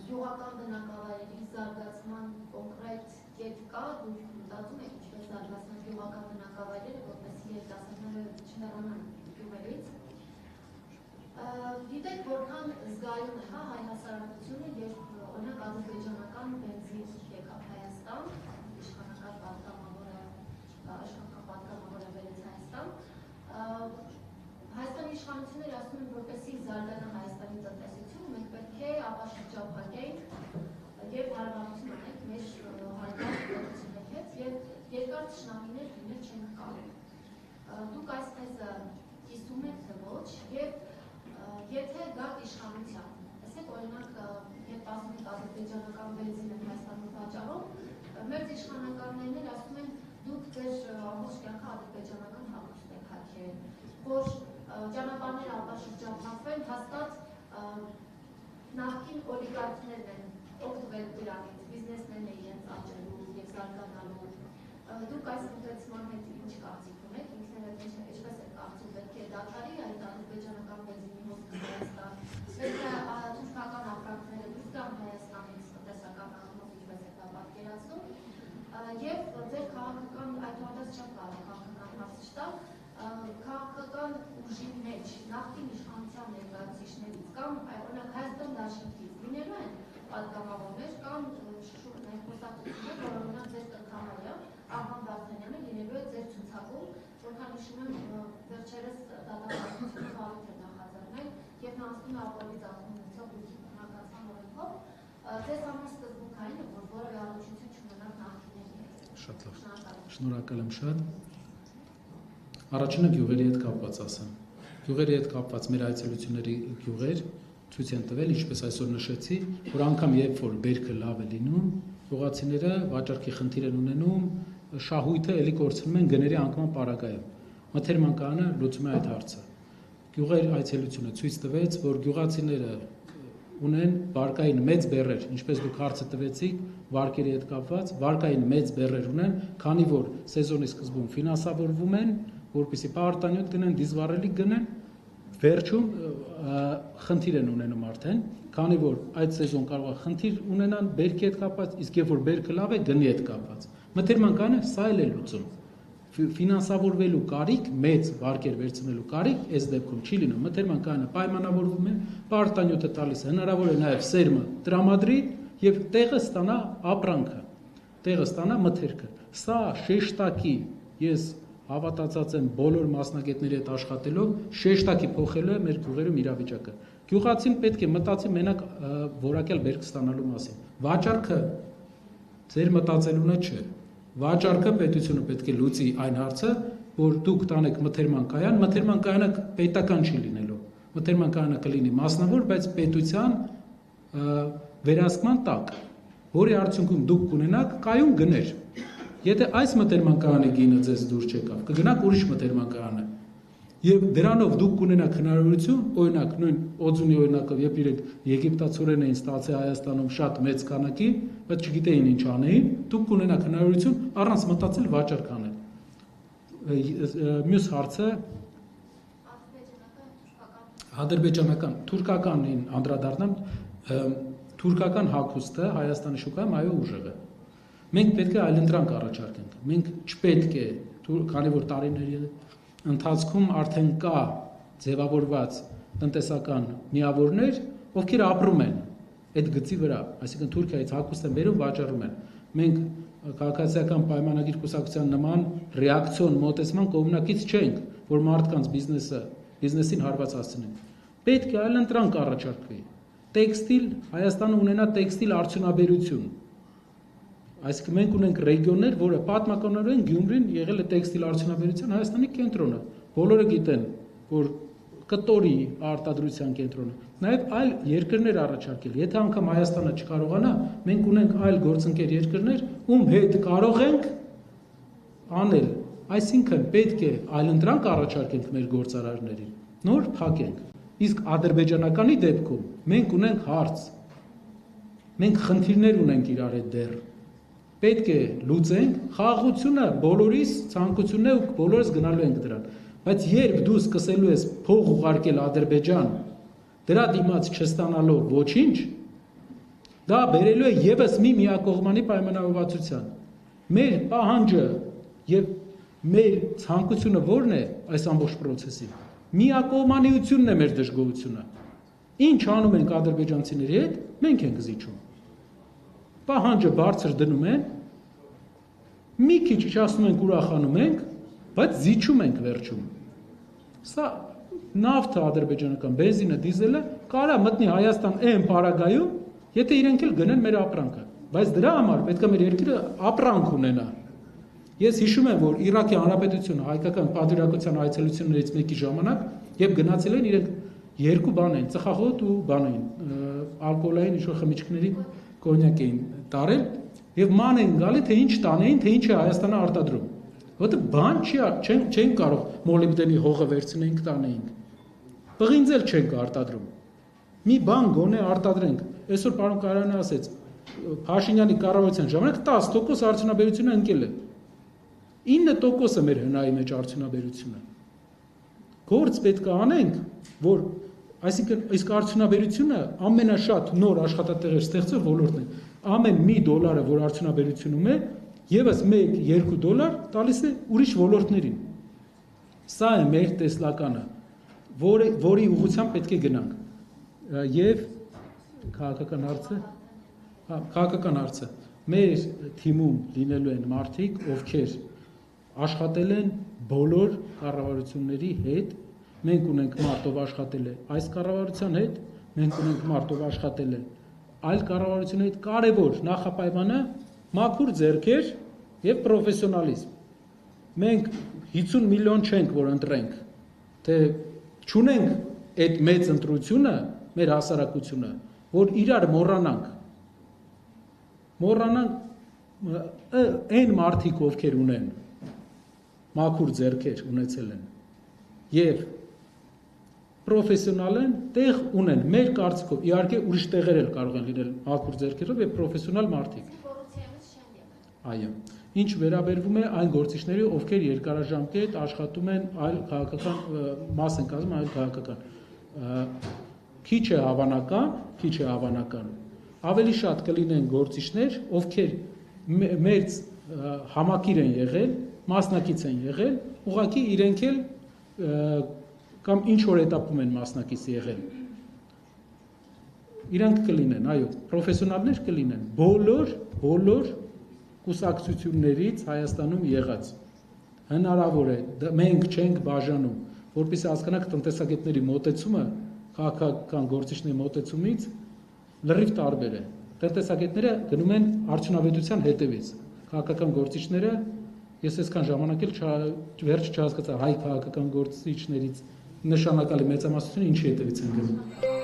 Գյուղական բնակավայրերի զարգացման կոնկրետ կետ կա, դուք մտածում եք ինչպես զարգացնել գյուղական բնակավայրերը, որպեսզի երիտասարդները չհեռանան գյուղերից։ Գիտեք, որքան զգայուն է հայ հասարակությունը, երբ օրինակ ադրբեջանական բենզին եկավ Հայաստան, իշխանական պատգամավորը բերեց Հայաստան, Հայաստանի իշխանությունները ասում են, որպեսզի զարգանա Հայաստանի տնտեսությունը, մենք պետք է ապաշրջափակենք եւ հարաբերություն ունենք մեր հայկական տնտեսությունների հետ եւ երկար թշնամիներ լինել չեն կարող։ Դուք այս թեզը կիսում եք թե ոչ եւ եթե գաք իշխանության, ասեք օրինակ, երբ ասում եք ադրբեջանական բենզին են Հայաստանում վաճառում, մեր իշխանականներն ասում են դուք ձեր ամբողջ կյանքը ադրբեջանական հագուստ եք հագել, որ ճանապարհները ապաշրջափակվեն, հաստատ նախկին օլիգարխներն են օգտվել դրանից, բիզնեսներն են իրենց աճելու եւ զարգանալու։ Դուք այս մոտեցման հետ ինչ կարծիք ունեք, ինքներդ ինչպես եք կարծում, պետք է դադարի այդ ադրբեջանական բենզինի հոսքը Հայաստան, պետք է թուրքական ապրանքները դուրս գան Հայաստանից տնտեսական առումով ինչպես եք պատկերացնում, եւ ձեր քաղաքական այդուհանդերձ չեմ կարող քաղաքական հարցը տալ, քաղաքական ուժի մեջ նախկին իշխանության ներկայացուցիչներից կամ օրինակ Հայաստան դաշնքից լինելու են պատգամավորներ կամ խոսակցություններ, որ օրինակ ձեր տնտեսահարը Արման Վարդանյանը լինելու է ձեր ցուցակում, որքան հիշում եմ վերջերս դատապարտությունը խաղաղ է նախաձեռնել եւ նա ասում է ապօրինի ծախսումներով հակացան օրենքով, ձեզ համար սկզբունքային է, որ որևէ առողջություն չունենաք նախկինների հետ։ Շատ լավ։ Շնորհակալ եմ շատ։ Առաջինը գյուղերի հետ կապված ասեմ։ Գյուղերի հետ կապված մեր այցելությունների գյուղեր ցույց են տվել, ինչպես այսօր նշեցի, որ անգամ երբ որ բերքը լավ է լինում, գյուղացիները վաճառքի խնդիր են ունենում, շահույթը էլի կորցնում են գների անկման պարագայում։ Մթերմանկանը լուծում է այդ հարցը։ Գյուղեր այցելությունը ցույց տվեց, որ գյուղացիները ունեն վարկային մեծ բեռեր, ինչպես դուք հարցը տվեցիք, վարկերի հետ կապված, վարկային մեծ բեռեր ունեն, քանի որ սեզոնի սկզբում ֆինանսավորվում են, որպեսզի պարտանյութ գնեն, դիզվառելիք գնեն, վերջում խնդիր են ունենում արդեն, քանի որ այդ սեզոն կարող է խնդիր ունենան բերքի հետ կապված, իսկ երբ որ բերքը լավ է, գնի հետ կապված։ Մթերմանկանը սա էլ է լուծում։ Ֆինանսավորվելու կարիք, մեծ վարկեր վերցնելու կարիք այս դեպքում չի լինում։ Մթերմանկանը պայմանավորվում է, պարտանյութը տալիս է, հնարավոր է նաև սերմը տրամադրի եւ տեղը ստանա ապրանքը, տեղը ստանա մթերքը։ Սա շեշտակի, ես հավատացած եմ բոլոր մասնագետների հետ աշխատելով, շեշտակի փոխելու է մեր գյուղերում իրավիճակը։ Գյուղացին պետք է մտածի մենակ որակյալ բերք ստանալու մասին։ Վաճառքը ձեր մտածելունը չէ։ Վաճառքը պետությունը պետք է լուծի այն հարցը, որ դուք տանեք մթերմանկայան, մթերմանկայանը պետական չի լինելու։ Մթերմանկայանը կլինի մասնավոր, բայց պետության վերահսկման տակ, որի արդյունքում դուք կունենաք կայուն գներ։ Եթե այս մթերմանկայանի գինը ձեզ դուր չեկավ, կգնաք ուրիշ մթերմանկայանը։ Եվ դրանով դուք կունենաք հնարավորություն, օրինակ նույն Օձունի օրինակով, երբ իրենք եգիպտացորեն էին ստացել Հայաստանում շատ մեծ քանակի, բայց չգիտեին ինչ անեին, դուք կունենաք հնարավորություն առանց մտածել վաճառք անել։ Մյուս հարցը ադրբեջանական, թուրքականին անդրադառնամ, թուրքական հագուստը Հայաստանի շուկայում այո ուժեղ է։ Մենք պետք է այլընտրանք առաջարկենք։ Մենք չպետք է, քանի որ տարիների ընթացքում արդեն կա ձևավորված տնտեսական միավորներ, ովքեր ապրում են այդ գծի վրա, այսինքն Թուրքիայից հագուստ են բերում, վաճառում են։ Մենք քաղաքացիական պայմանագիր կուսակցության նման ռեակցիոն մոտեցման կողմնակից չենք, որ մարդկանց բիզնեսին հարված հասցնենք։ Պետք է այլընտրանք առաջարկվի։ Տեքստիլ, Հայաստանը ունենա տեքստիլ արդյունաբերություն։ Այսինքն մենք ունենք ռեգիոններ, որը պատմականորեն Գյումրին եղել է տեքստիլ արդյունաբերության Հայաստանի կենտրոնը։ Բոլորը գիտեն, որ կտորի արտադրության կենտրոնը, նաև այլ երկրներ առաջարկել։ Եթե անգամ Հայաստանը չկարողանա, մենք ունենք այլ գործընկեր երկրներ, ում հետ կարող ենք անել։ Այսինքն պետք է այլընտրանք առաջարկենք մեր գործարարներին, նոր փակենք։ Իսկ ադրբեջանականի դեպքում մենք ունենք հարց։ Մենք խնդիրներ ունենք իրար հետ դեռ։ Պետք է լուծենք, խաղաղությունը բոլորիս ցանկությունն է ու բոլորս գնալու ենք դրան։ Բայց երբ դու սկսելու ես փող ուղարկել Ադրբեջան դրա դիմաց չստանալով ոչինչ, դա բերելու է եւս մի միակողմանի պայմանավորվածության։ Մեր պահանջը եւ մեր ցանկությունը ո՞րն է այս ամբողջ process-ի։ Միակողմանիությունն է մեր դժգոհությունը։ Ինչ անում ենք ադրբեջանցիների հետ, մենք ենք զիջում։ Պահանջը բարձր դնում են, մի քիչ իջացնում ենք, ուրախանում ենք, բայց զիջում ենք վերջում։ Սա նավթը ադրբեջանական, բենզինը, դիզելը կարա մտնի Հայաստան այն պարագայում, եթե իրենք էլ գնեն մեր ապրանքը, բայց դրա համար պետք է մեր երկիրը ապրանք ունենա։ Ես հիշում եմ, որ Իրաքի Հանրապետությունը հայկական պատվիրակության այցելություններից մեկի ժամանակ, երբ գնացել են, իրենք երկու բան են, ծխախոտ ու բան են, ալկոհոլային ինչ-որ խմիչքների կոնյակ էին տարել եւ ման են գալի, թե ինչ տանեին, թե ինչ է Հայաստանը արտադրում։ Որտե բան չեն կարող մոլիբդենի հողը վերցնենք տանեինք։ Պղինձել չենք արտադրում։ Մի բան գոնե արտադրենք։ Այսօր պարոն Կարոյանը ասեց, Փաշինյանի կառավարության ժամանակ 10% արդյունաբերությունը ընկել է։ 9% է մեր հնայի մեջ արդյունաբերությունը։ Գործ պետք է անենք, որ այսինքն իսկ արդյունաբերությունը ամենաշատ նոր աշխատատեղեր ստեղծող ոլորտն է։ Ամեն $1, որ արդյունաբերությունում է, եւս $1-2 տալիս է ուրիշ ոլորտներին։ Սա է մեր տեսլականը, որի ուղղությամբ պետք է գնանք։ Եվ քաղաքական հարցը մեր թիմում լինելու են մարդիկ, ովքեր աշխատել են բոլոր կառավարությունների հետ, մենք ունենք մարդ, ով աշխատել է այս կառավարության հետ, մենք ունենք մարդ, ով աշխատել է այլ կառավարությունների հետ, կարևոր նախապայմանը մաքուր ձեռքեր եւ պրոֆեսիոնալիզմ։ Մենք 50 միլիոն չենք, որ ընտրենք, թե չունենք այդ մեծ ընտրությունը, մեր հասարակությունը, որ իրար մոռանանք այն մարդիկ, ովքեր ունեն մաքուր ձեռքեր ունեցել են եւ պրոֆեսիոնալ են, տեղ ունեն մեր կարծիքով, իհարկե ուրիշ տեղեր էլ կարող են լինել մաքուր ձեռքերով եւ պրոֆեսիոնալ մարդիկ։ Այո, ինչ վերաբերվում է այն գործիչների, ովքեր երկարաժամկետ աշխատում են այլ քաղաքական մաս են կազմում այլ քաղաքական, քիչ է հավանական, ավելի շատ կլինեն գործիչներ, ովքեր մեծ համակիր են եղել, մասնակից են եղել, ուղղակի իրենք էլ կամ ինչ որ этаպում են մասնակից եղել։ Իրանք կլինեն, այո, պրոֆեսիոնալներ կլինեն, բոլոր կուսակցություններից Հայաստանում եղած։ Հնարավոր է, մենք չենք բաժանում, որպեսզի հասկանանք տնտեսագետների մոտեցումը քաղաքական գործիչների մոտեցումից լրիվ տարբեր է։ Տնտեսագետները գնում են արդյունավետության հետևից, քաղաքական գործիչները, ես այսքան ժամանակ էլ վերջ չհասկացա հայ քաղաքական գործիչներից նշանակալի մեծամասնությունը ինչի հետևից են գնում։